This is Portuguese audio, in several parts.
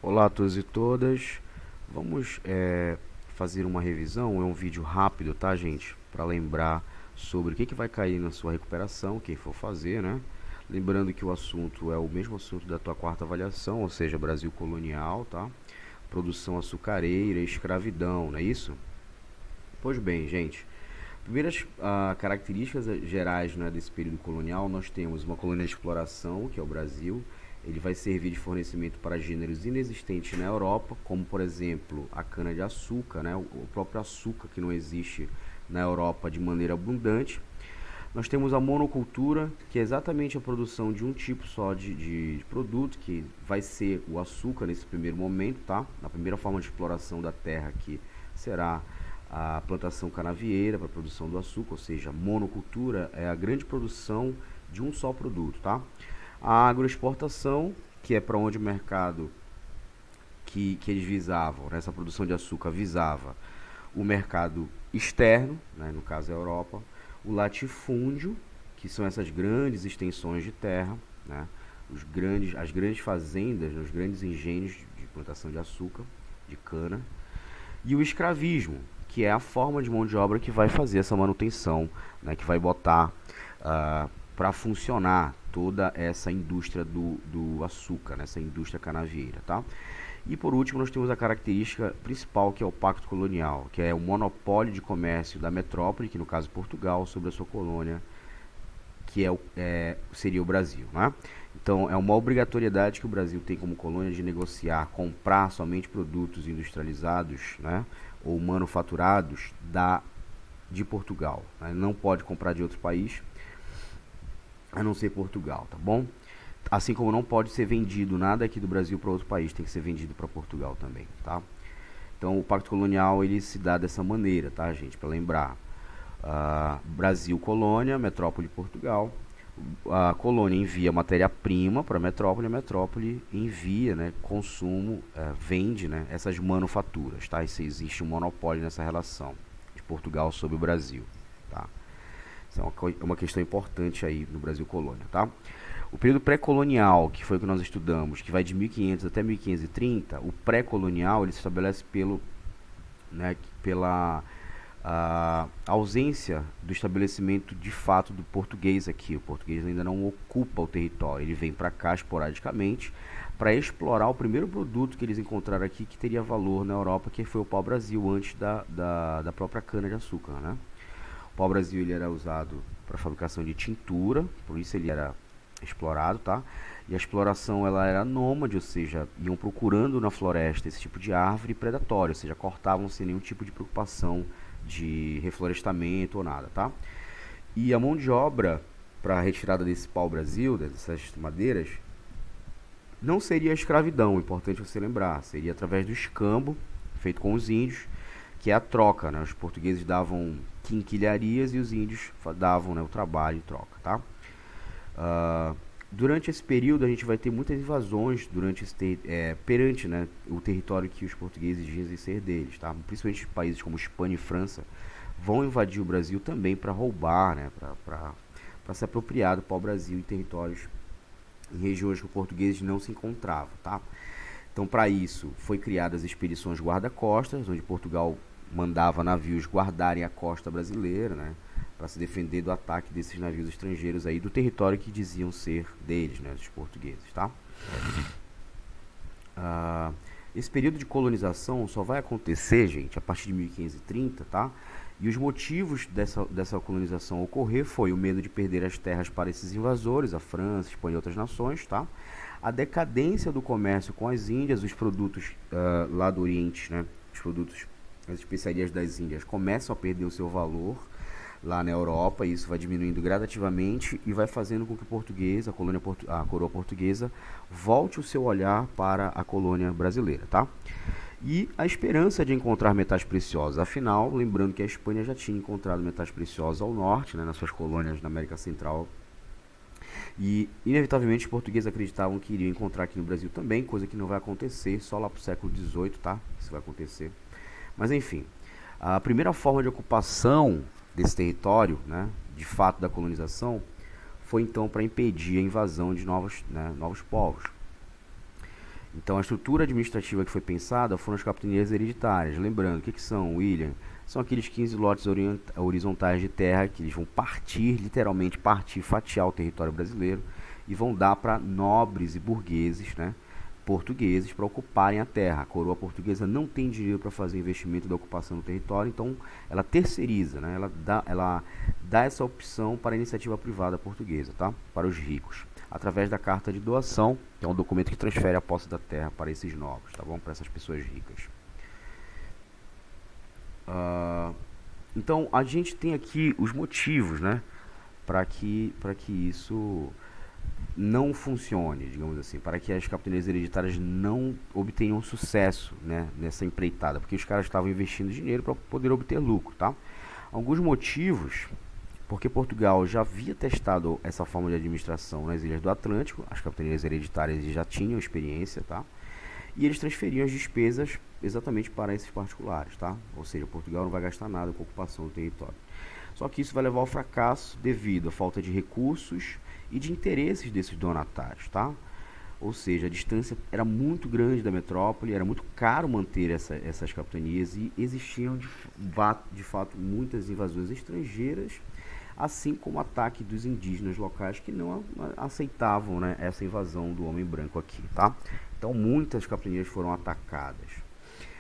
Olá a todos e todas. Vamos fazer uma revisão. É um vídeo rápido, tá, gente? Para lembrar sobre o que vai cair na sua recuperação, quem for fazer, né? Lembrando que o assunto é o mesmo assunto da tua quarta avaliação, ou seja, Brasil colonial, tá? Produção açucareira, escravidão, não é isso? Pois bem, gente. Primeiras características gerais, né, desse período colonial, nós temos uma colônia de exploração, que é o Brasil. Ele vai servir de fornecimento para gêneros inexistentes na Europa, como por exemplo a cana-de-açúcar, né, o próprio açúcar que não existe na Europa de maneira abundante. Nós temos a monocultura, que é exatamente a produção de um tipo só de produto, que vai ser o açúcar nesse primeiro momento, tá? Na primeira forma de exploração da terra, que será a plantação canavieira para a produção do açúcar, ou seja, monocultura é a grande produção de um só produto, tá? A agroexportação, que é para onde o mercado que eles visavam, né, essa produção de açúcar visava o mercado externo, né, no caso a Europa, o latifúndio, que são essas grandes extensões de terra, né, as grandes fazendas, os grandes engenhos de plantação de açúcar, de cana, e o escravismo, que é a forma de mão de obra que vai fazer essa manutenção, né, que vai botar para funcionar toda essa indústria do açúcar, né, essa indústria canavieira, tá? E por último, nós temos a característica principal, que é o pacto colonial, que é o monopólio de comércio da metrópole, que no caso Portugal, sobre a sua colônia, que seria o Brasil, né? Então, é uma obrigatoriedade que o Brasil tem como colônia de negociar, comprar somente produtos industrializados, né, ou manufaturados de Portugal, né? Não pode comprar de outro país, a não ser Portugal, tá bom? Assim como não pode ser vendido nada aqui do Brasil para outro país, tem que ser vendido para Portugal também, tá? Então, o Pacto Colonial ele se dá dessa maneira, tá, gente? Para lembrar, Brasil colônia, metrópole Portugal. A colônia envia matéria-prima para a metrópole envia, né, consumo, vende, né, essas manufaturas, tá? Isso existe um monopólio nessa relação de Portugal sobre o Brasil, tá? Isso é uma questão importante aí no Brasil colônia, tá? O período pré-colonial, que foi o que nós estudamos, que vai de 1500 até 1530, o pré-colonial ele se estabelece pela ausência do estabelecimento de fato do português aqui. O português ainda não ocupa o território, ele vem para cá esporadicamente para explorar o primeiro produto que eles encontraram aqui que teria valor na Europa, que foi o pau-brasil, antes da própria cana-de-açúcar, né? O pau-brasil ele era usado para fabricação de tintura, por isso ele era explorado, tá? E a exploração ela era nômade, ou seja, iam procurando na floresta esse tipo de árvore predatória, ou seja, cortavam sem nenhum tipo de preocupação de reflorestamento ou nada, tá? E a mão de obra para a retirada desse pau-brasil, dessas madeiras, não seria a escravidão, é importante você lembrar, seria através do escambo feito com os índios, que é a troca, né? Os portugueses davam quinquilharias e os índios davam, né, o trabalho em troca, tá? Durante esse período a gente vai ter muitas invasões perante, né, o território que os portugueses dizem ser deles, tá? Principalmente países como Espanha e França vão invadir o Brasil também para roubar, né, para se apropriar do pau-brasil em territórios, em regiões que os portugueses não se encontravam, tá? Então, para isso, foi criadas as expedições guarda-costas, onde Portugal mandava navios guardarem a costa brasileira, né, para se defender do ataque desses navios estrangeiros aí do território que diziam ser deles, né, dos portugueses, tá? Esse período de colonização só vai acontecer, gente, a partir de 1530, tá? E os motivos dessa colonização ocorrer foi o medo de perder as terras para esses invasores, a França, a Espanha e outras nações, tá? A decadência do comércio com as Índias, os produtos lá do Oriente, né? Os produtos, as especiarias das Índias começam a perder o seu valor lá na Europa, e isso vai diminuindo gradativamente e vai fazendo com que o português, a coroa portuguesa, volte o seu olhar para a colônia brasileira, tá? E a esperança de encontrar metais preciosos. Afinal, lembrando que a Espanha já tinha encontrado metais preciosos ao norte, né, nas suas colônias na América Central. E, inevitavelmente, os portugueses acreditavam que iriam encontrar aqui no Brasil também, coisa que não vai acontecer, só lá para o século XVIII, tá? Isso vai acontecer. Mas, enfim, a primeira forma de ocupação desse território, né, de fato da colonização, foi então para impedir a invasão de novos povos. Então, a estrutura administrativa que foi pensada foram as capitanias hereditárias. Lembrando, o que são, William? São aqueles 15 lotes horizontais de terra que eles vão partir, literalmente partir, fatiar o território brasileiro e vão dar para nobres e burgueses, né, portugueses, para ocuparem a terra. A coroa portuguesa não tem dinheiro para fazer investimento da ocupação do território, então ela terceiriza, né, ela dá essa opção para a iniciativa privada portuguesa, tá? Para os ricos, através da carta de doação, que é um documento que transfere a posse da terra para esses nobres, tá bom? Para essas pessoas ricas. Então, a gente tem aqui os motivos, né, para que isso não funcione, digamos assim, para que as capitanias hereditárias não obtenham sucesso, né, nessa empreitada, porque os caras estavam investindo dinheiro para poder obter lucro, tá? Alguns motivos, porque Portugal já havia testado essa forma de administração nas ilhas do Atlântico, as capitanias hereditárias já tinham experiência, tá? E eles transferiam as despesas exatamente para esses particulares, tá? Ou seja, Portugal não vai gastar nada com a ocupação do território. Só que isso vai levar ao fracasso devido à falta de recursos e de interesses desses donatários, tá? Ou seja, a distância era muito grande da metrópole, era muito caro manter essas capitanias e existiam de fato muitas invasões estrangeiras, assim como o ataque dos indígenas locais que não aceitavam, né, essa invasão do homem branco aqui, tá? Então muitas capitanias foram atacadas.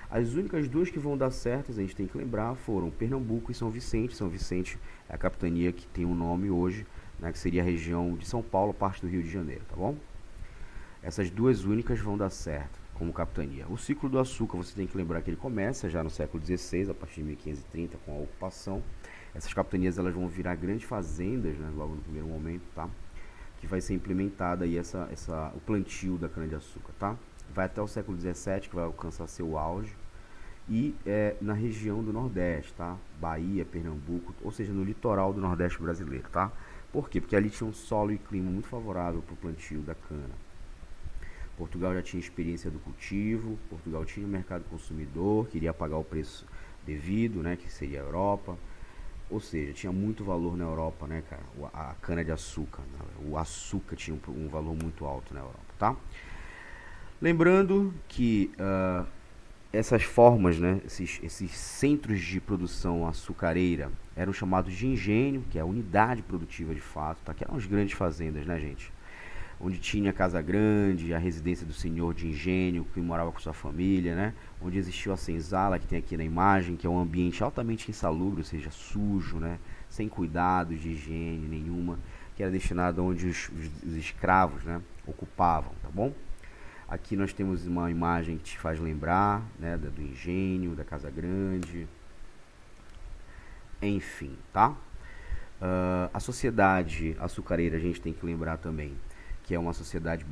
As únicas duas que vão dar certas, a gente tem que lembrar, foram Pernambuco e São Vicente. São Vicente é a capitania que tem um nome hoje, né, que seria a região de São Paulo, parte do Rio de Janeiro, tá bom? Essas duas únicas vão dar certo como capitania. O ciclo do açúcar, você tem que lembrar que ele começa já no século XVI, a partir de 1530, com a ocupação. Essas capitanias elas vão virar grandes fazendas, né, logo no primeiro momento, tá? Que vai ser implementada aí o plantio da cana-de-açúcar, tá? Vai até o século XVII, que vai alcançar seu auge. E na região do Nordeste, tá? Bahia, Pernambuco, ou seja, no litoral do Nordeste brasileiro, tá? Por quê? Porque ali tinha um solo e clima muito favorável para o plantio da cana. Portugal já tinha experiência do cultivo, Portugal tinha um mercado consumidor, queria pagar o preço devido, né, que seria a Europa. Ou seja, tinha muito valor na Europa, né, cara? A cana-de-açúcar, né? O açúcar tinha um valor muito alto na Europa, tá? Lembrando que essas formas, né, esses centros de produção açucareira eram chamados de engenho, que é a unidade produtiva de fato, tá? Que eram as grandes fazendas, né, gente? Onde tinha a casa grande, a residência do senhor de engenho, que morava com sua família, né? Onde existiu a senzala, que tem aqui na imagem, que é um ambiente altamente insalubre, ou seja, sujo, né? Sem cuidados de higiene nenhuma, que era destinado onde os escravos, né, ocupavam, tá bom? Aqui nós temos uma imagem que te faz lembrar, né, do engenho, da casa grande, enfim, tá? A sociedade açucareira a gente tem que lembrar também que é uma sociedade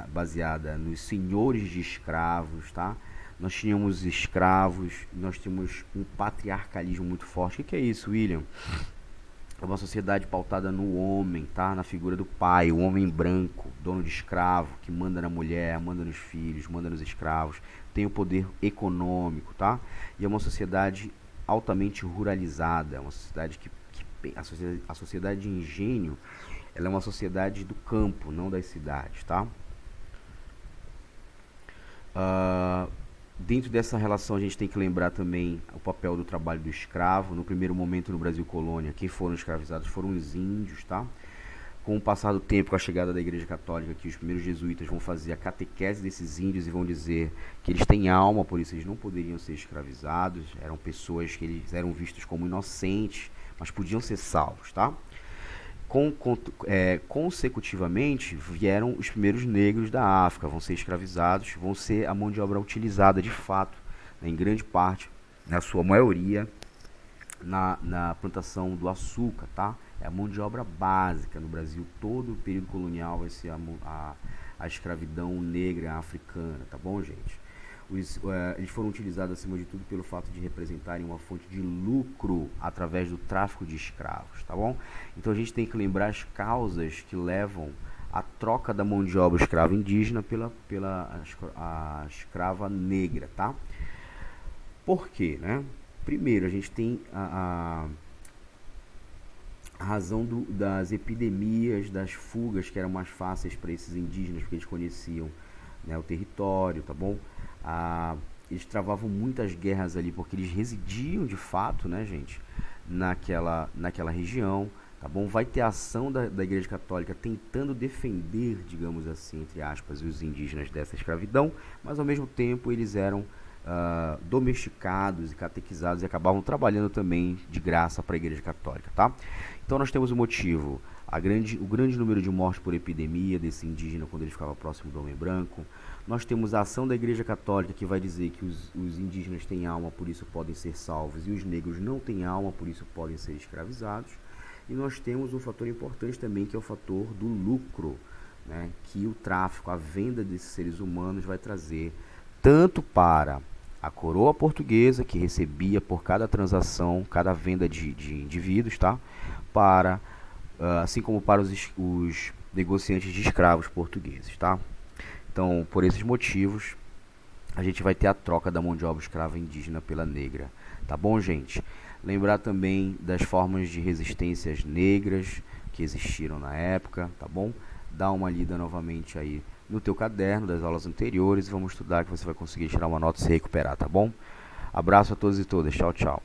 baseada nos senhores de escravos, tá? Nós tínhamos escravos, nós tínhamos um patriarcalismo muito forte. O que é isso, William? É uma sociedade pautada no homem, tá? Na figura do pai, o homem branco, dono de escravo, que manda na mulher, manda nos filhos, manda nos escravos, tem o poder econômico, tá? E é uma sociedade altamente ruralizada, é uma sociedade a sociedade de engenho, ela é uma sociedade do campo, não das cidades, tá? Dentro dessa relação a gente tem que lembrar também o papel do trabalho do escravo. No primeiro momento no Brasil colônia, quem foram escravizados foram os índios, tá? Com o passar do tempo, com a chegada da Igreja Católica, que os primeiros jesuítas vão fazer a catequese desses índios e vão dizer que eles têm alma, por isso eles não poderiam ser escravizados. Eram pessoas que eles eram vistos como inocentes, mas podiam ser salvos, tá? Consecutivamente vieram os primeiros negros da África, vão ser escravizados, vão ser a mão de obra utilizada de fato, né, em grande parte, na sua maioria, na plantação do açúcar, tá? É a mão de obra básica no Brasil. Todo o período colonial vai ser a escravidão negra africana, tá bom, gente? Eles foram utilizados acima de tudo pelo fato de representarem uma fonte de lucro através do tráfico de escravos, tá bom? Então a gente tem que lembrar as causas que levam à troca da mão de obra escrava indígena pela a escrava negra, tá? Por quê, né? Primeiro, a gente tem a razão das epidemias, das fugas que eram mais fáceis para esses indígenas, porque eles conheciam né, o território, tá bom? Eles travavam muitas guerras ali porque eles residiam de fato, né, gente, naquela região, tá bom? Vai ter ação da Igreja Católica tentando defender, digamos assim, entre aspas, os indígenas dessa escravidão, mas ao mesmo tempo eles eram domesticados e catequizados e acabavam trabalhando também de graça para a Igreja Católica, tá? Então nós temos o motivo, o grande número de mortes por epidemia desse indígena quando ele ficava próximo do homem branco. Nós temos a ação da Igreja Católica que vai dizer que os indígenas têm alma, por isso podem ser salvos, e os negros não têm alma, por isso podem ser escravizados. E nós temos um fator importante também, que é o fator do lucro, né, que o tráfico, a venda desses seres humanos vai trazer tanto para a coroa portuguesa, que recebia por cada transação, cada venda de indivíduos, tá? Para, assim como para os negociantes de escravos portugueses, tá? Então, por esses motivos, a gente vai ter a troca da mão de obra escrava indígena pela negra, tá bom, gente? Lembrar também das formas de resistências negras que existiram na época, tá bom? Dá uma lida novamente aí no teu caderno das aulas anteriores e vamos estudar, que você vai conseguir tirar uma nota e se recuperar, tá bom? Abraço a todos e todas, tchau, tchau.